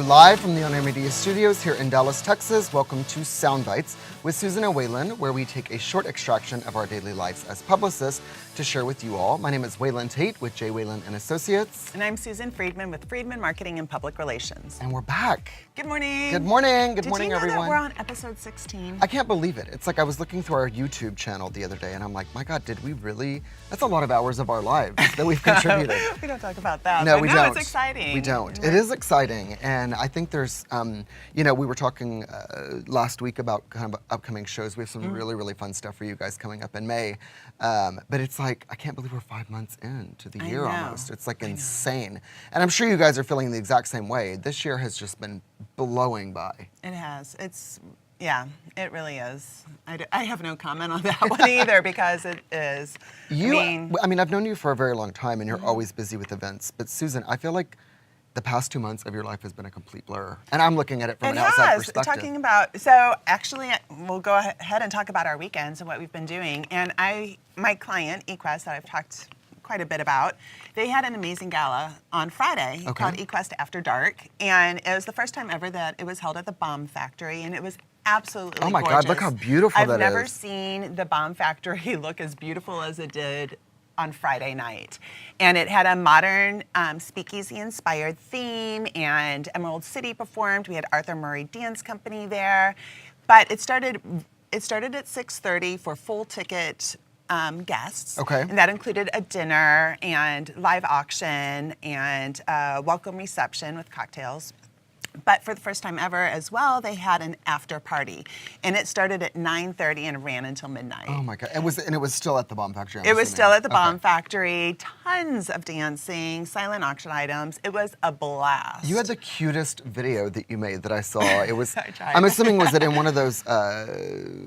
live from the On Air Media Studios here in Dallas, Texas. Welcome to Soundbites with Susan and Waylon, where we take a short extraction of our daily lives as publicists to share with you all. My name is Waylon Tate with J. Waylon and Associates. And I'm Susan Friedman with Friedman Marketing and Public Relations. And we're back. Good morning. Good morning. Good morning, Did you know everyone. that we're on episode 16? I can't believe it. It's like I was looking through our YouTube channel the other day and I'm like, my God, did we really? That's a lot of hours of our lives that we've contributed. We don't talk about that. No, but we don't. It's exciting. We don't. It is exciting. And I think there's, we were talking last week about kind of upcoming shows. We have some really, really fun stuff for you guys coming up in May. But it's like, I can't believe we're 5 months into the year almost. It's like insane. And I'm sure you guys are feeling the exact same way. This year has just been blowing by. It has. Yeah, it really is. I have no comment on that one either because it is. I've known you for a very long time and you're always busy with events. But Susan, I feel like the past 2 months of your life has been a complete blur. And I'm looking at it from an outside perspective. So actually, we'll go ahead and talk about our weekends and what we've been doing. And my client, Equest, that I've talked quite a bit about, they had an amazing gala on Friday called Equest After Dark. And it was the first time ever that it was held at the Bomb Factory. And it was absolutely gorgeous. Oh my God, look how beautiful that is. I've never seen the Bomb Factory look as beautiful as it did on Friday night. And it had a modern speakeasy-inspired theme, and Emerald City performed. We had Arthur Murray Dance Company there. But it started at 6:30 for full ticket guests. Okay. And that included a dinner and live auction and a welcome reception with cocktails. But for the first time ever as well, they had an after party. And it started at 9:30 and ran until midnight. Oh my God. And it was still at the Bomb Factory, I'm It was assuming. still at the Bomb Factory. Tons of dancing, silent auction items. It was a blast. You had the cutest video that you made that I saw. It was, I tried. I'm assuming, was it in one of those, I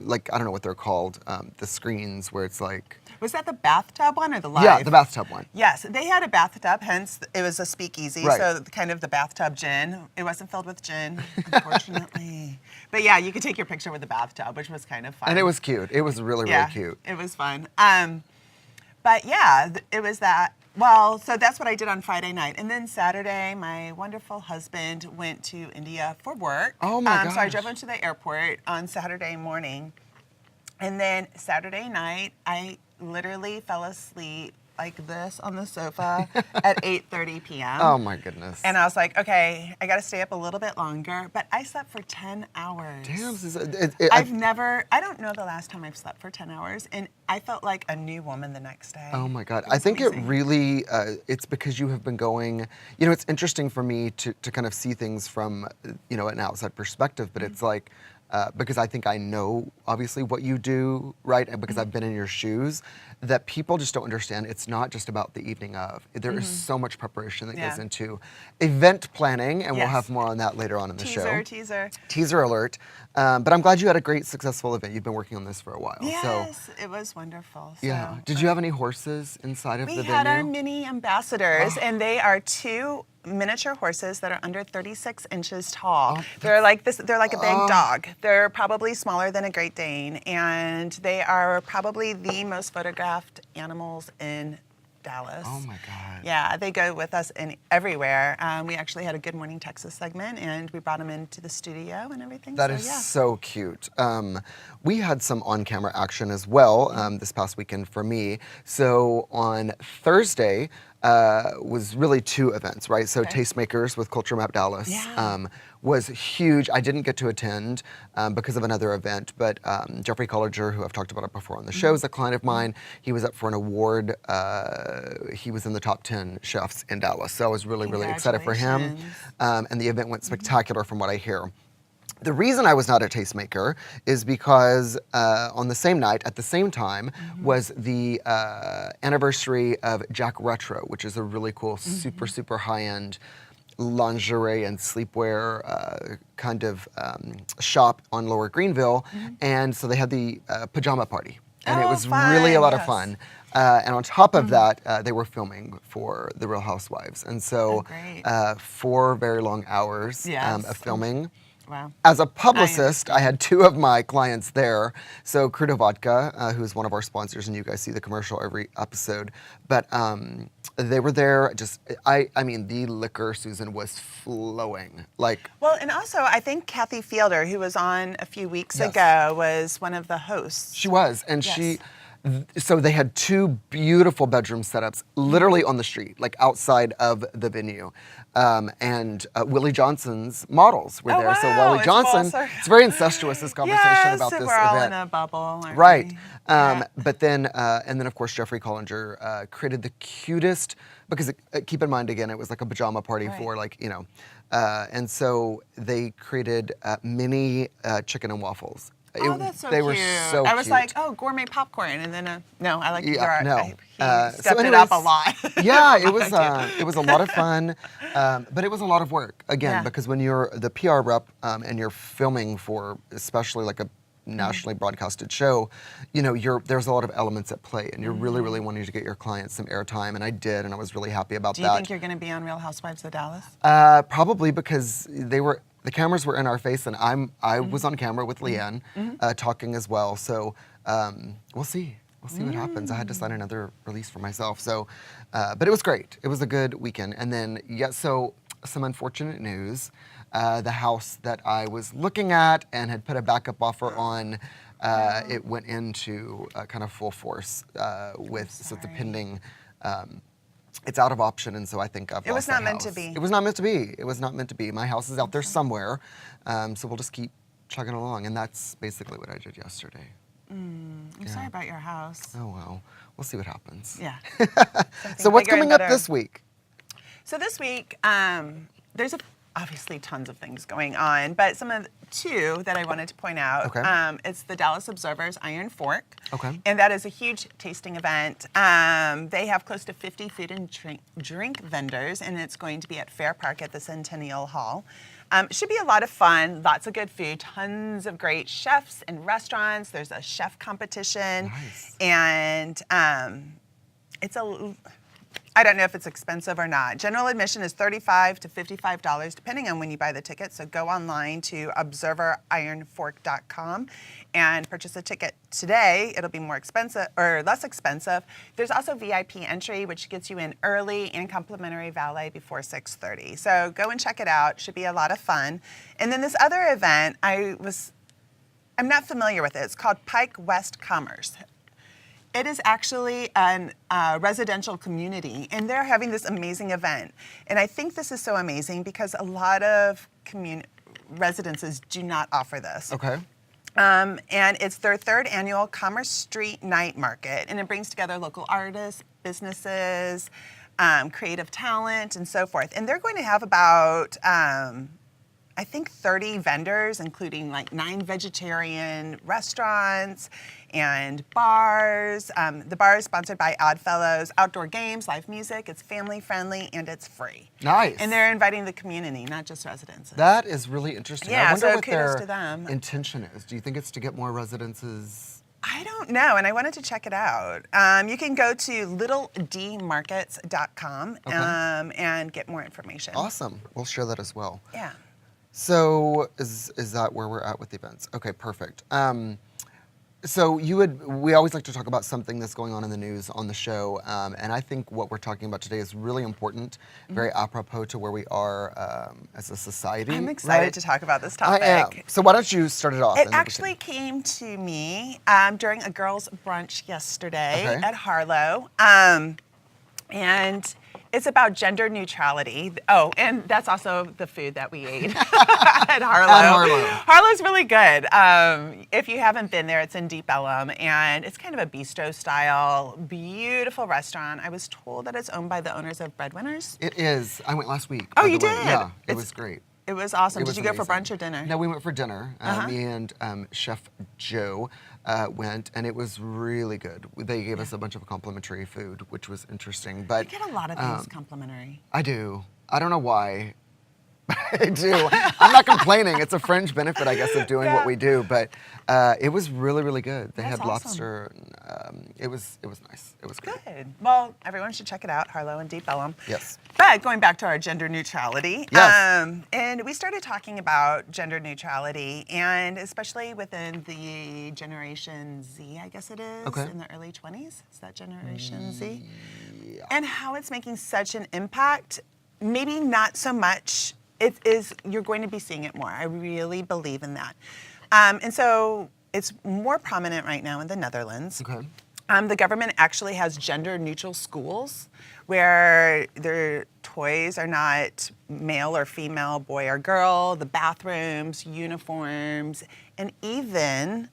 don't know what they're called, the screens where it's like. Was that the bathtub one or the live? Yeah, the bathtub one. Yes, they had a bathtub, hence it was a speakeasy, Right. so kind of the bathtub gin. It wasn't filled with gin, unfortunately. But yeah, you could take your picture with the bathtub, which was kind of fun. And it was cute. It was really, really cute. It was fun. But yeah, it was that. Well, so that's what I did on Friday night. And then Saturday, my wonderful husband went to India for work. Oh my gosh. So I drove him to the airport on Saturday morning. And then Saturday night, I literally fell asleep like this on the sofa at 8:30 p.m. Oh my goodness. And I was like, okay, I got to stay up a little bit longer. But I slept for 10 hours. Damn. I don't know the last time I've slept for 10 hours. And I felt like a new woman the next day. Oh my God. I think amazing. it really, it's because you have been going, it's interesting for me to kind of see things from, an outside perspective, but it's like, because I think I know, obviously, what you do, right? And because I've been in your shoes, that people just don't understand. It's not just about the evening of. There is so much preparation that goes into event planning, and we'll have more on that later on in the show. Teaser alert. But I'm glad you had a great, successful event. You've been working on this for a while. Yes, it was wonderful. Yeah. Did you have any horses inside of the venue? We had our mini ambassadors, and they are 2 miniature horses that are under 36 inches tall. They're like this. They're like a big dog. They're probably smaller than a Great Dane, and they are probably the most photographed animals in Dallas. Oh my God. Yeah, they go with us everywhere. We actually had a Good Morning Texas segment, and we brought them into the studio and everything. That is so cute. We had some on-camera action as well this past weekend for me. So on Thursday was really 2 events, right? So Tastemakers with CultureMap Dallas was huge. I didn't get to attend because of another event, but Jeffrey Colliger, who I've talked about it before on the show, is a client of mine. He was up for an award. He was in the top 10 chefs in Dallas. So I was really, really excited for him. And the event went spectacular from what I hear. The reason I was not a tastemaker is because on the same night, at the same time, was the anniversary of Jack Retro, which is a really cool, super, super high-end lingerie and sleepwear kind of shop on Lower Greenville. And so they had the Pajama Party. And it was really a lot of fun. And on top of that, they were filming for the Real Housewives. And so 4 very long hours of filming. Wow. As a publicist, I had 2 of my clients there. So Crudo Vodka, who is one of our sponsors, and you guys see the commercial every episode. But they were there. I mean, the liquor, Susan, was flowing. Like, Well, and also I think Kathy Fielder, who was on a few weeks Yes. ago, was one of the hosts. she was, and Yes. so they had 2 beautiful bedroom setups, literally on the street, like outside of the venue. And Willie Johnson's models were Oh, there. So wow, Willie it's Johnson, full circle. it's very incestuous, this conversation Yes, about this we're all event. in a bubble, aren't Right. we? Yeah. But then, and then of course, Jeffrey Collinger created the cutest, because keep in mind, again, it was like a pajama party Right. for and so they created mini chicken and waffles. Oh, that's so they cute. were so I was cute. like, oh, gourmet popcorn, and then no, I like Yeah, no. he So stepped it up a anyways, lot. Yeah, it was a lot of fun, but it was a lot of work again, Yeah. because when you're the PR rep and you're filming for especially like a nationally broadcasted show, there's a lot of elements at play, and you're really wanting to get your clients some airtime, and I did, and I was really happy about Do that. you think you're going to be on Real Housewives of Dallas? Probably because the cameras were in our face, and I was on camera with Leanne talking as well. So we'll see. We'll see what happens. I had to sign another release for myself. So, but it was great. It was a good weekend. And then, so some unfortunate news. The house that I was looking at and had put a backup offer on, it went into kind of full force so it's a pending. It's out of option, and so I think I've lost It was that not meant to house. be. It was not meant to be. It was not meant to be. My house is out there somewhere, so we'll just keep chugging along, and that's basically what I did yesterday. I'm sorry about your house. Oh well, we'll see what happens. Yeah. So what's bigger and coming up better. this week? So this week, there's obviously tons of things going on, but some of the 2 that I wanted to point out. Okay. It's the Dallas Observer's Iron Fork. Okay. And that is a huge tasting event. They have close to 50 food and drink vendors, and it's going to be at Fair Park at the Centennial Hall. It should be a lot of fun, lots of good food, tons of great chefs and restaurants. There's a chef competition. Nice. And I don't know if it's expensive or not. General admission is $35 to $55, depending on when you buy the ticket. So go online to observerironfork.com and purchase a ticket today. It'll be more expensive or less expensive. There's also VIP entry, which gets you in early and complimentary valet before 6:30. So go and check it out. Should be a lot of fun. And then this other event, I'm not familiar with it. It's called Pike West Commerce. It is actually a residential community, and they're having this amazing event. And I think this is so amazing because a lot of residences do not offer this. Okay. And it's their 3rd annual Commerce Street Night Market, and it brings together local artists, businesses, creative talent, and so forth. And they're going to have about, I think 30 vendors, including like 9 vegetarian restaurants and bars. The bar is sponsored by Oddfellows. Outdoor games, live music. It's family friendly and it's free. Nice. And they're inviting the community, not just residents. That is really interesting. Yeah, I wonder so what kudos their to them. intention is. Do you think it's to get more residences? I don't know, and I wanted to check it out. You can go to littledmarkets.com and get more information. Awesome. We'll share that as well. Yeah. So is that where we're at with the events? Okay, perfect. So we always like to talk about something that's going on in the news on the show, and I think what we're talking about today is really important, very apropos to where we are as a society. I'm excited right? to talk about this topic. I am. So why don't you start it off? It and then we actually can- came to me during a girls' brunch yesterday Okay. at Harlow. And it's about gender neutrality. Oh, and that's also the food that we ate at Harlow. At Harlow. Harlow's really good. If you haven't been there, it's in Deep Ellum, and it's kind of a bistro style, beautiful restaurant. I was told that it's owned by the owners of Breadwinners. It is. I went last week. Oh, by you the way. did? Yeah, it It's- was great. It was awesome. It Did was you go for amazing. brunch or dinner? No, we went for dinner. Me and Chef Joe went, and it was really good. They gave us a bunch of complimentary food, which was interesting. But You get a lot of things complimentary. I do. I don't know why. I do. I'm not complaining. It's a fringe benefit, I guess, of doing what we do. But it was really, really good. They had That's awesome. lobster. It was nice. It was great. Good. Well, everyone should check it out, Harlow and Deep Ellum. Yes. But going back to our gender neutrality, Yes. and we started talking about gender neutrality, and especially within the Generation Z, I guess it is, Okay. in the early 20s. Is that Generation Z? Yeah. And how it's making such an impact. Maybe not so much. It is. You're going to be seeing it more. I really believe in that. And so it's more prominent right now in the Netherlands. Okay. The government actually has gender-neutral schools where their toys are not male or female, boy or girl, the bathrooms, uniforms, and even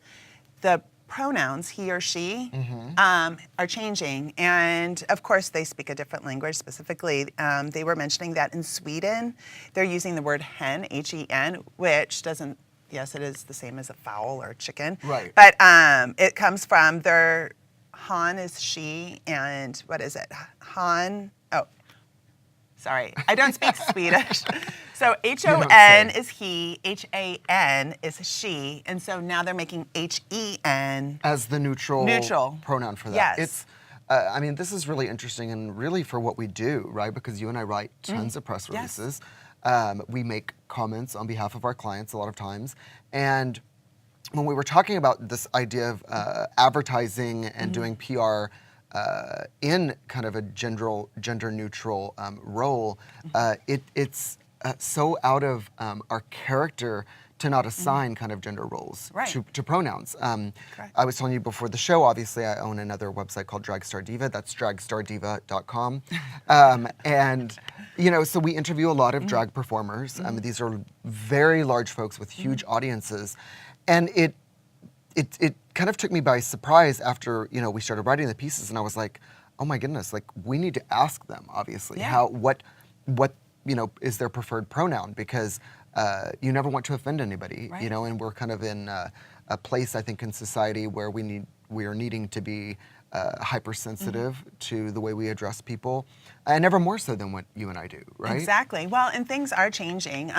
the pronouns, he or she, are changing. And of course, they speak a different language. Specifically, they were mentioning that in Sweden, they're using the word hen, H-E-N, which doesn't, yes, it is the same as a fowl or chicken. Right. But it comes from their, Han is she, and what is it? Han, oh, sorry, I don't speak Swedish. So H-O-N is he, H-A-N is she, and so now they're making H-E-N. As the neutral pronoun for that. Yes. It's, I mean, this is really interesting and really for what we do, right? Because you and I write tons of press Yes. releases. We make comments on behalf of our clients a lot of times. And when we were talking about this idea of advertising and doing PR in kind of a gender neutral role, it's so out of our character to not assign kind of gender roles to pronouns. I was telling you before the show, obviously I own another website called Dragstar Diva. That's dragstardiva.com. And, you know, so we interview a lot of drag performers. These are very large folks with huge audiences. And it kind of took me by surprise after, you know, we started writing the pieces, and I was like, oh my goodness, like we need to ask them, obviously, what you know, is their preferred pronoun, because you never want to offend anybody, you know, and we're kind of in a place, I think, in society where we are needing to be hypersensitive to the way we address people, and never more so than what you and I do, right? Exactly. Well, and things are changing.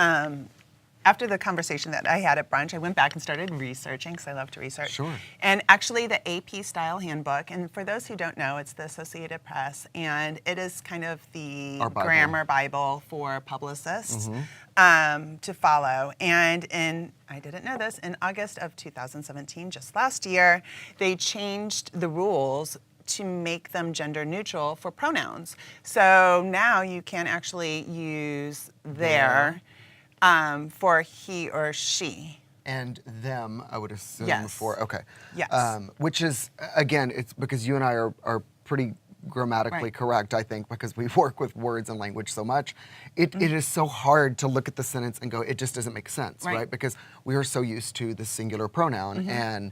After the conversation that I had at brunch, I went back and started researching, because I love to research. Sure. And actually the AP Style Handbook, and for those who don't know, it's the Associated Press, and it is kind of the grammar Bible for publicists to follow. And I didn't know this, in August of 2017, just last year, they changed the rules to make them gender neutral for pronouns. So now you can actually use their for he or she. And them, I would assume, for, okay. Yes. Which is, again, it's because you and I are pretty grammatically correct, I think, because we work with words and language so much. It is so hard to look at the sentence and go, it just doesn't make sense, right? Because we are so used to the singular pronoun. And,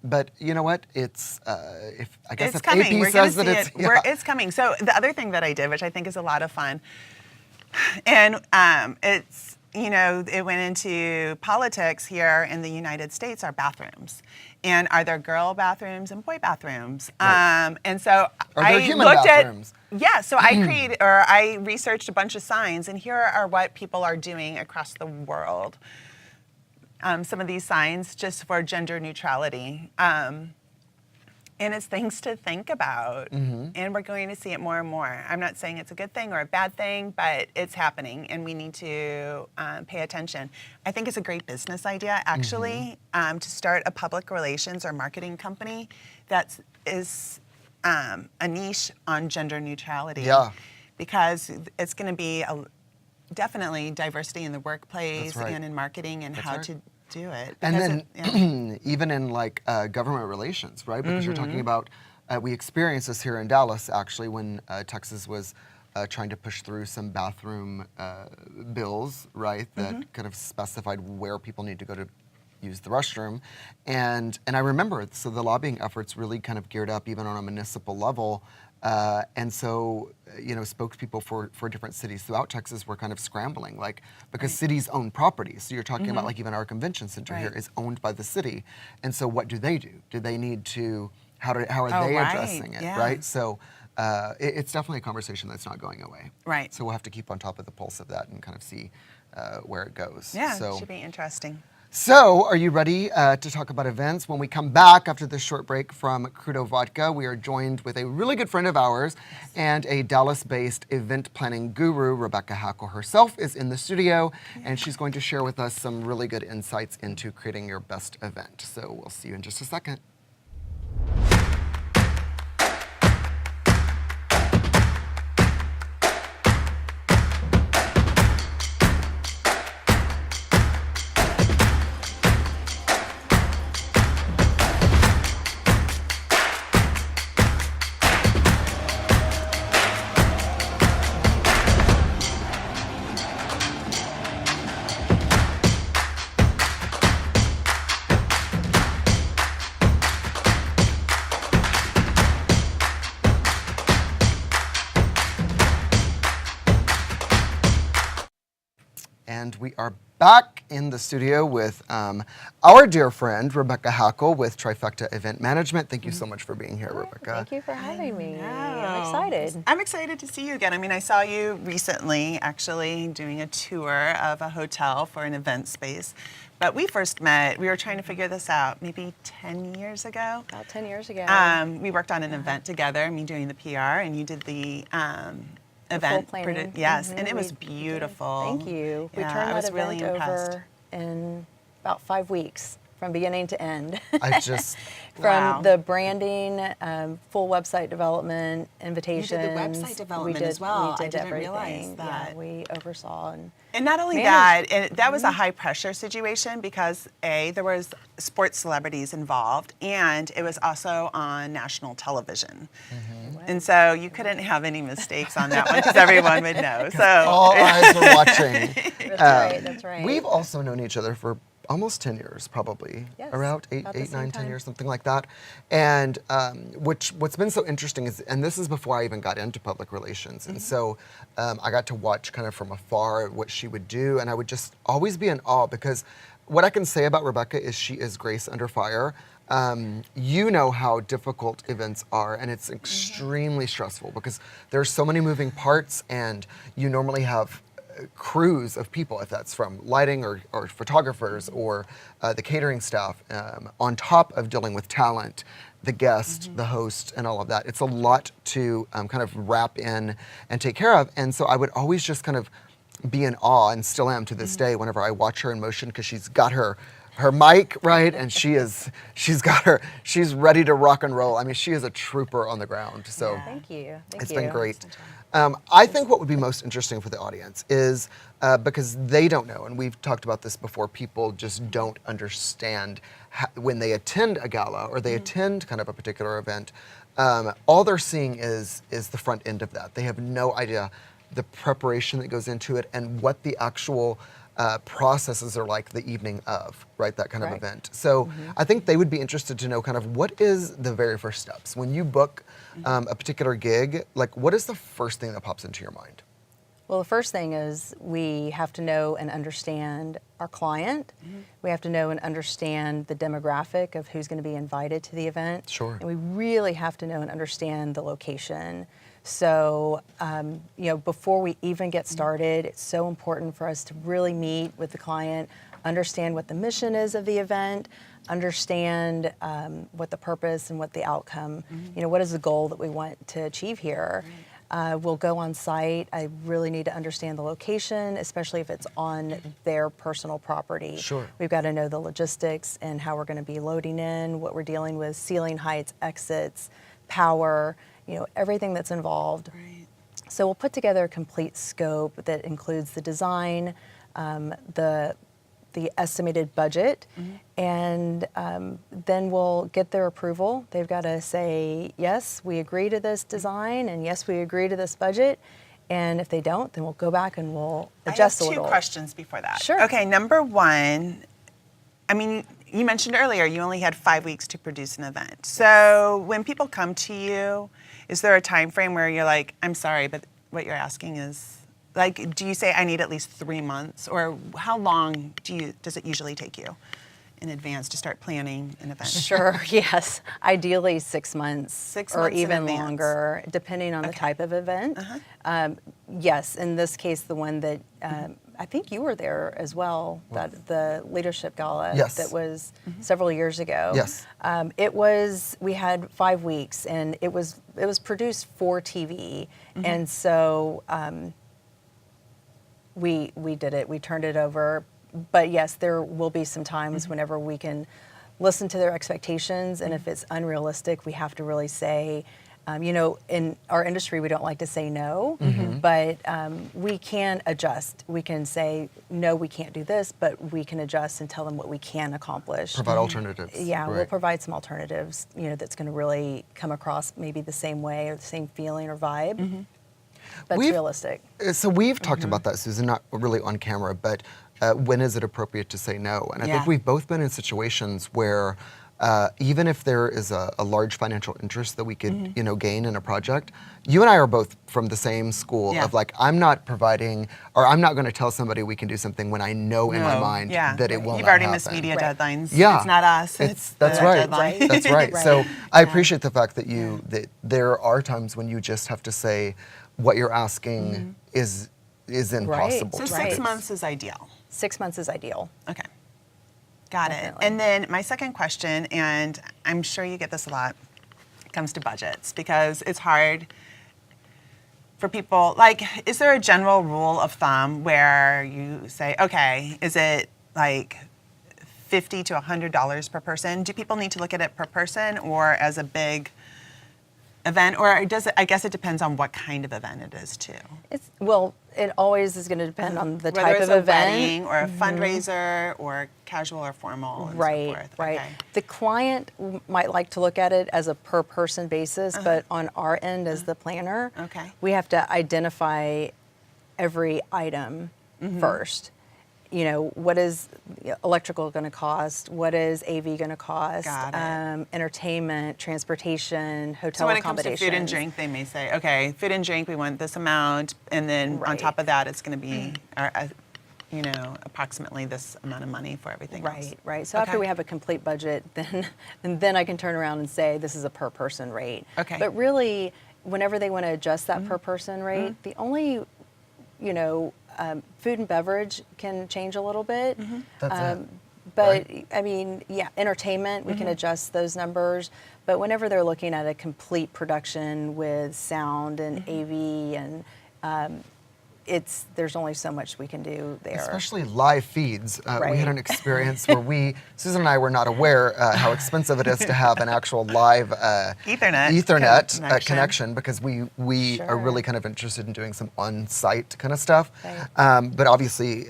but you know what? It's, if coming. AP says that it's, it's coming. So the other thing that I did, which I think is a lot of fun, and it's, you know, it went into politics here in the United States, our bathrooms. And are there girl bathrooms and boy bathrooms? Right. And so are there human looked bathrooms? so I researched a bunch of signs, and here are what people are doing across the world. Some of these signs just for gender neutrality. And it's things to think about. And we're going to see it more and more. I'm not saying it's a good thing or a bad thing, but it's happening, and we need to pay attention. I think it's a great business idea, actually, to start a public relations or marketing company that is a niche on gender neutrality. Yeah. Because it's going to be definitely diversity in the workplace and in marketing and how to do it. And then even in like government relations, right? Because you're talking about, we experienced this here in Dallas actually when Texas was trying to push through some bathroom bills, right? That kind of specified where people need to go to use the restroom. And I remember, so the lobbying efforts really kind of geared up even on a municipal level. And so, you know, spokespeople for different cities throughout Texas were kind of scrambling, like, because cities own property. So you're talking about, like, even our convention center here is owned by the city. And so what do? Do they need to, how are they addressing it, right? So it's definitely a conversation that's not going away. Right. So we'll have to keep on top of the pulse of that and kind of see where it goes. Yeah, So, should be interesting. So, are you ready to talk about events? When we come back after this short break from Crudo Vodka, we are joined with a really good friend of ours and a Dallas-based event planning guru. Rebecca Hackl herself is in the studio, and she's going to share with us some really good insights into creating your best event. So, we'll see you in just a second. And we are back in the studio with our dear friend, Rebecca Hackl with Trifecta Event Management. Thank you so much for being here, Rebecca. Thank you for having me. No. I'm excited. I'm excited to see you again. I mean, I saw you recently actually doing a tour of a hotel for an event space. But we first met, we were trying to figure this out maybe 10 years ago. About 10 years ago. We worked on an event together, me doing the PR, and you did the event. full planning. Yes, and it We was did. beautiful. Thank you. We Yeah, turned I that was really event impressed. over in about 5 weeks, from beginning to end. I just, From Wow. the branding, full website development, invitations. website development as well. We I did didn't everything. realize that. Yeah, we oversaw. And not only Managed. that, that was a high pressure situation because there was sports celebrities involved, and it was also on national television. And so you couldn't have any mistakes on that one because everyone would know. So all eyes were watching. That's right, that's right. We've also known each other for almost 10 years, probably. Yes, Around about the eight, same 9, 10 time. years, something like that. And what's been so interesting is, and this is before I even got into public relations, and so I got to watch kind of from afar what she would do, and I would just always be in awe because what I can say about Rebecca is she is grace under fire. You know how difficult events are, and it's extremely stressful because there's so many moving parts, and you normally have crews of people, if that's from lighting or photographers or the catering staff, on top of dealing with talent, the guest, the host, and all of that. It's a lot to kind of wrap in and take care of. And so I would always just kind of be in awe, and still am to this day, whenever I watch her in motion, because she's got her mic, right? And she's ready to rock and roll. I mean, she is a trooper on the ground. So Thank you. Thank it's you. been great. I think what would be most interesting for the audience is because they don't know, and we've talked about this before, people just don't understand when they attend a gala or they attend kind of a particular event, all they're seeing is the front end of that. They have no idea the preparation that goes into it and what the actual processes are like the evening of, right? That kind of Right. event. So I think they would be interested to know kind of what is the very first steps when you book a particular gig. Like, what is the first thing that pops into your mind? Well, the first thing is we have to know and understand our client. We have to know and understand the demographic of who's going to be invited to the event. Sure. And we really have to know and understand the location. So, before we even get started, it's so important for us to really meet with the client, understand what the mission is of the event, understand what the purpose and what the outcome, what is the goal that we want to achieve here. We'll go on site. I really need to understand the location, especially if it's on their personal property. Sure. We've got to know the logistics and how we're going to be loading in, what we're dealing with, ceiling heights, exits, power, everything that's involved. Right. So we'll put together a complete scope that includes the design, the estimated budget, and then we'll get their approval. They've got to say, yes, we agree to this design, and yes, we agree to this budget. And if they don't, then we'll go back and we'll adjust a I have little. two questions before that. Sure. Okay, number one, I mean, you mentioned earlier you only had 5 weeks to produce an event. So when people come to you, is there a time frame where you're like, I'm sorry, but what you're asking is, like, do you say I need at least 3 months, or how long does it usually take you in advance to start planning an event? Sure, yes. Ideally 6 months, 6 or months in even advance. longer, depending on the type of event. Yes, in this case, the one that I think you were there as well, that the leadership gala Yes. that was several years ago. Yes. We had 5 weeks, and it was produced for TV, and so we did it. We turned it over. But yes, there will be some times whenever we can listen to their expectations, and if it's unrealistic, we have to really say, in our industry, we don't like to say no, but we can adjust. We can say, no, we can't do this, but we can adjust and tell them what we can accomplish. Provide alternatives. Yeah, right. we'll provide some alternatives, that's going to really come across maybe the same way or the same feeling or vibe, but it's realistic. So we've talked about that, Susan, not really on camera, but when is it appropriate to say no? And I think we've both been in situations where even if there is a large financial interest that we could, gain in a project, you and I are both from the same school of like, I'm not providing, or I'm not going to tell somebody we can do something when I know in my mind that it will You've not already happen. missed media deadlines. Yeah. It's not us. It's That's the right. deadline. That's right. Right. So I appreciate the fact that that there are times when you just have to say what you're asking is impossible. So to 6 do. months is ideal. 6 months is ideal. Okay. Got Definitely. it. And then my second question, and I'm sure you get this a lot, comes to budgets, because it's hard for people. Like, is there a general rule of thumb where you say, okay, is it like $50 to $100 per person? Do people need to look at it per person or as a big event, or does it? I guess it depends on what kind of event it is too. It always is going to depend on the Whether type it's of a event. wedding or a fundraiser or casual or formal and so forth. Right. Okay. The client might like to look at it as a per person basis, but on our end as the planner, we have to identify every item first. What is electrical going to cost? What is AV going to cost? Got it. Entertainment, transportation, hotel So when it comes to accommodations. food and drink, they may say, okay, food and drink, we want this amount, and then on top of that, it's going to be, approximately this amount of money for everything else. Right. So after we have a complete budget, then I can turn around and say this is a per person rate. Okay. But really, whenever they want to adjust that per person rate, the only, food and beverage can change a little bit. That's it. But I mean, entertainment, we can adjust those numbers. But whenever they're looking at a complete production with sound and AV and there's only so much we can do there. Especially live feeds. We had an experience where Susan and I were not aware how expensive it is to have an actual live Ethernet connection, because we are really kind of interested in doing some on-site kind of stuff. Right. But obviously,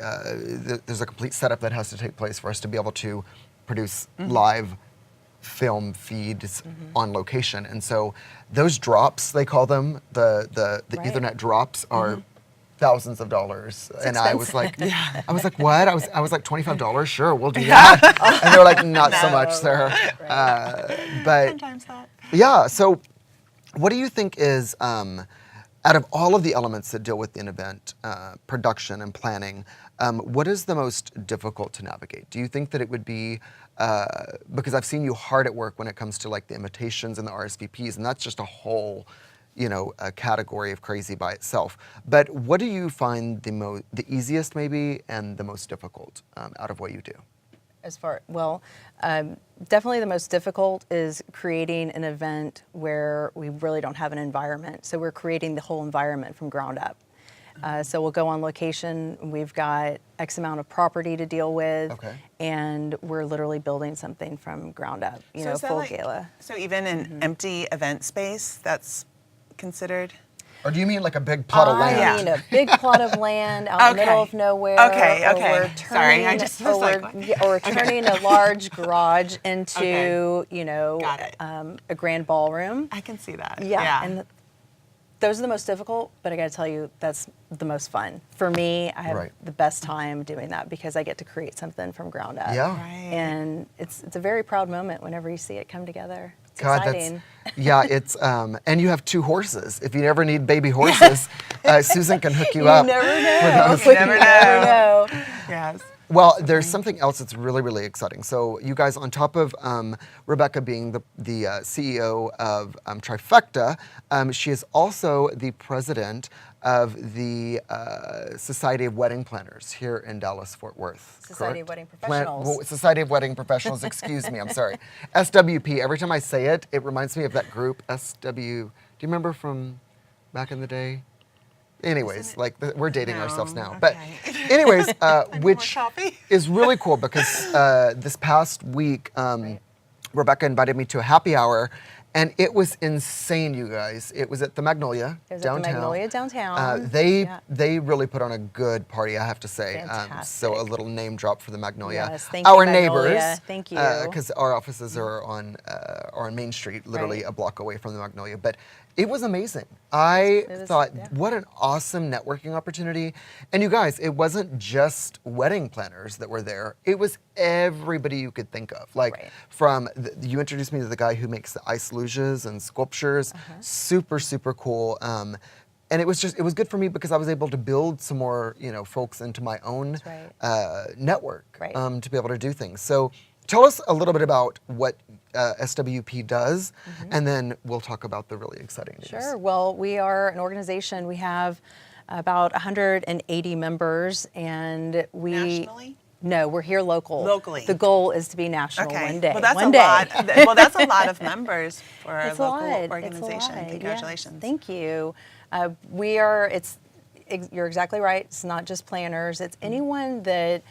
there's a complete setup that has to take place for us to be able to produce live film feeds on location. And so those drops, they call them, the Ethernet drops are thousands of dollars. And I was like, what? I was like, $25? Sure, we'll do that. And they were like, not so much, sir. But Sometimes that. yeah, so what do you think is, out of all of the elements that deal with an event, production and planning, what is the most difficult to navigate? Do you think that it would be, because I've seen you hard at work when it comes to like the invitations and the RSVPs, and that's just a whole a category of crazy by itself. But what do you find the easiest maybe and the most difficult out of what you do? Definitely the most difficult is creating an event where we really don't have an environment. So we're creating the whole environment from ground up. So we'll go on location, we've got X amount of property to deal with, and we're literally building something from ground up, full gala. So even an empty event space, that's considered? Or do you mean like a big plot of land? I mean a big plot of land out in the middle of nowhere. Okay. Sorry, I just was like, or we're turning a large garage into, a grand ballroom. I can see that. Yeah. And those are the most difficult, but I got to tell you, that's the most fun. For me, I have the best time doing that because I get to create something from ground up. Yeah. And it's a very proud moment whenever you see it come together. It's God, exciting. It's and you have 2 horses. If you ever need baby horses, Susan can hook you up. Never know. For those. You never know. Yes. Well, there's something else that's really, really exciting. So you guys, on top of Rebecca being the CEO of Trifecta, she is also the president of the Society of Wedding Planners here in Dallas-Fort Worth. Society of correct? Wedding Professionals. Society of Wedding Professionals, excuse me, I'm sorry. SWP, every time I say it, it reminds me of that group, SW. Do you remember from back in the day? Anyways, like we're dating ourselves now. But anyways, which coffee. is really cool because this past week, Rebecca invited me to a happy hour, and it was insane, you guys. It was at the Magnolia It was downtown. at the Magnolia downtown. They really put on a good party, I have to say. So a Fantastic. little name drop for the Magnolia. Yes, thank you, Our Magnolia. neighbors. Thank you. Because our offices are on Main Street, literally Right. a block away from the Magnolia. But it was amazing. I It was- thought, yeah. what an awesome networking opportunity. And you guys, it wasn't just wedding planners that were there. It was everybody you could think of. Like Right. from, you introduced me to the guy who makes the ice luges and sculptures. Super, super cool. And it was good for me because I was able to build some more, folks into my own That's network Right. to be able to do things. So tell us a little bit about what SWP does, and then we'll talk about the really exciting news. Sure. Well, we are an organization. We have about 180 members, and we Nationally? No, we're here Locally. The goal is to be national one day. Well, that's one a day. lot. Well, that's a lot of members for a It's a local lot. organization. It's a lot. Congratulations. Yes. Thank you. You're exactly right. It's not just planners. It's anyone that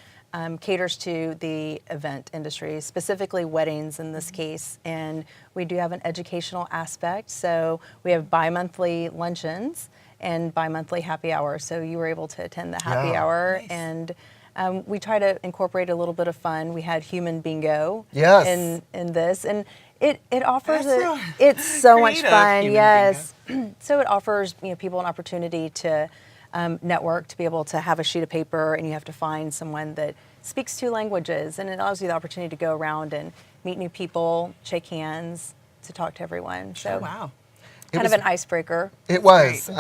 caters to the event industry, specifically weddings in this case. And we do have an educational aspect. So we have bi-monthly luncheons and bi-monthly happy hours. So you were able to attend the happy hour. Nice. And we try to incorporate a little bit of fun. We had human bingo Yes. in this. And it offers That's it's so much creative, fun. human Yes. So it offers people an opportunity to network, to be able to have a sheet of paper, and you have to find someone that speaks 2 languages, and it allows you the opportunity to go around and meet new people, shake hands, to talk to everyone. So Wow. kind of an icebreaker. It was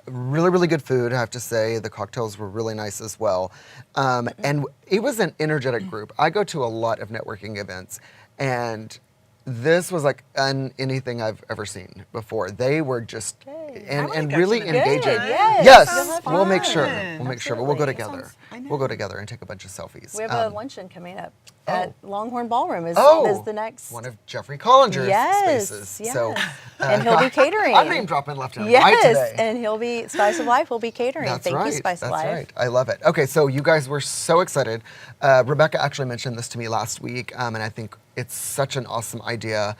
really, really good food, I have to say. The cocktails were really nice as well. And it was an energetic group. I go to a lot of networking events, and this was like anything I've ever seen before. They were just and wanna go really to the engaging. Good, yes. Yes, Sounds we'll make fun. sure. We'll make sure. But we'll go Absolutely. together. I know. We'll go together and take a bunch of selfies. We have a luncheon coming up at Longhorn Ballroom. Is the next one of Jeffrey Collinger's Yes, spaces. yes. So, and he'll be catering. I'm name dropping left and right Yes, today. and he'll be Spice of Life will be catering. That's Thank right. you, Spice of That's Life. right. I love it. Okay, so you guys were so excited. Rebecca actually mentioned this to me last week, and I think it's such an awesome idea.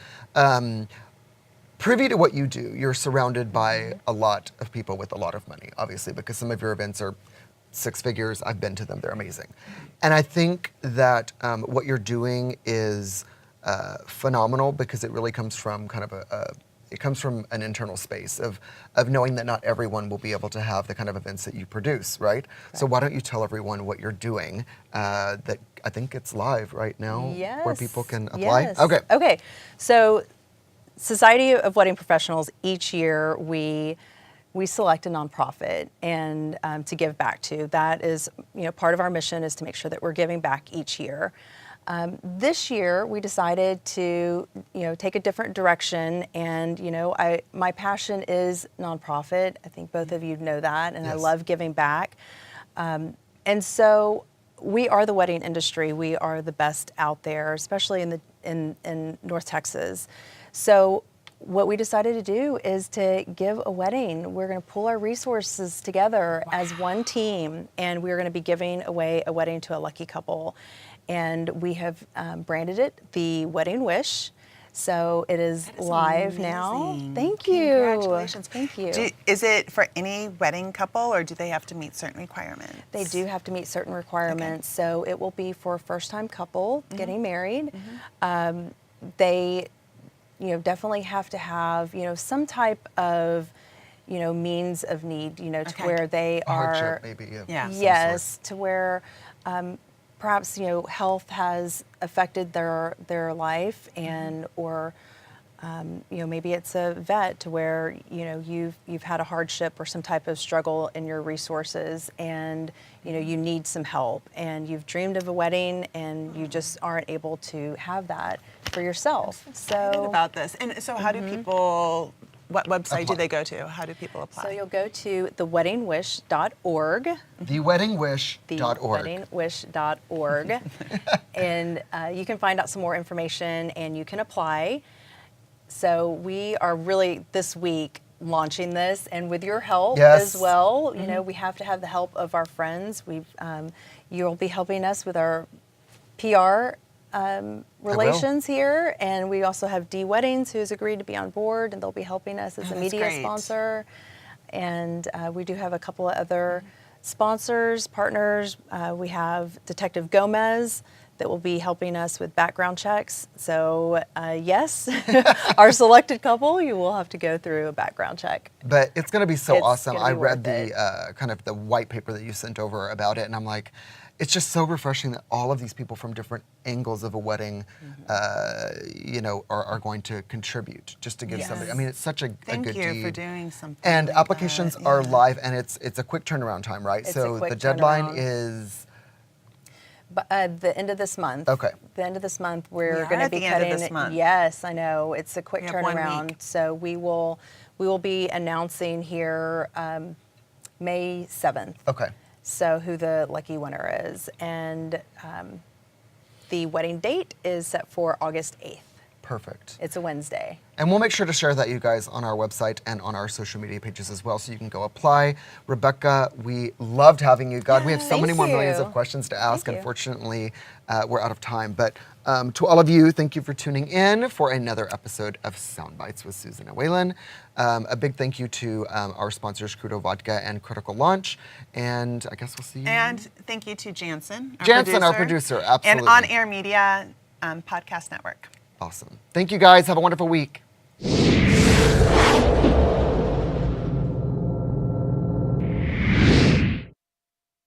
Privy to what you do, you're surrounded by a lot of people with a lot of money, obviously, because some of your events are 6 figures. I've been to them. They're amazing. And I think that what you're doing is phenomenal because it really comes from kind of it comes from an internal space of knowing that not everyone will be able to have the kind of events that you produce, right? So why don't you tell everyone what you're doing that I think it's live right now where people can apply? Yes. Okay. Okay. So Society of Wedding Professionals, each year we select a nonprofit and to give back to. That is, part of our mission is to make sure that we're giving back each year. This year we decided to, take a different direction, and my passion is nonprofit. I think both of you know that, and I Yes. love giving back. And so we are the wedding industry. We are the best out there, especially in North Texas. So what we decided to do is to give a wedding. We're going to pull our resources together as one team, and we're going to be giving away a wedding to a lucky couple. And we have branded it the Wedding Wish. So it is live now. amazing. Thank you. Congratulations. Thank you. Is it for any wedding couple, or do they have to meet certain requirements? They do have to meet certain requirements. So it will be for a first-time couple getting married. They definitely have to have, some type of, means of need, to where they are. Hardship, maybe. Yeah. of some Yes, to where perhaps, health has affected their life, and or Maybe it's a vet to where, you've had a hardship or some type of struggle in your resources and, you need some help and you've dreamed of a wedding and you just aren't able to have that for yourself. I'm so excited about this. And so how do people, what website do they go to? How do people apply? So you'll go to theweddingwish.org. Theweddingwish.org. Theweddingwish.org. And you can find out some more information and you can apply. So we are really this week launching this, and with your help as well. We have to have the help of our friends. You'll be helping us with our PR relations here, and we also have D Weddings, who's agreed to be on board, and they'll be helping us as a media sponsor. And we do have a couple of other sponsors, partners. We have Detective Gomez that will be helping us with background checks. So yes, our selected couple, you will have to go through a background check. But it's going to be so It's awesome. gonna be I read worth the kind of the white paper that you sent over about it, and I'm like, it's just so refreshing that all of these people from different angles of a wedding, are going to contribute just to give somebody. I mean, it's such a good deed. Thank you for doing something. And like applications that. are live, and it's a quick turnaround time, right? It's a So quick the deadline turnaround. is. The end of this month. Okay. The end of this month, We we're are going to at be the end of cutting. this month. Yes, I know. It's a quick We have 1 turnaround. week. So we will be announcing here May 7th. Okay. So who the lucky winner is, and the wedding date is set for August 8th. Perfect. It's a Wednesday. And we'll make sure to share that, you guys, on our website and on our social media pages as well, so you can go apply. Rebecca, we loved having you. God, we have so Thank many more millions you. of questions to ask. Thank you. Unfortunately, we're out of time. But to all of you, thank you for tuning in for another episode of Soundbites with Susan and Waylon. A big thank you to our sponsors, Crudo Vodka and Critical Launch. And I guess we'll see you. And thank you to Jansen, our producer, absolutely. And On Air Media Podcast Network. Awesome. Thank you, guys. Have a wonderful week.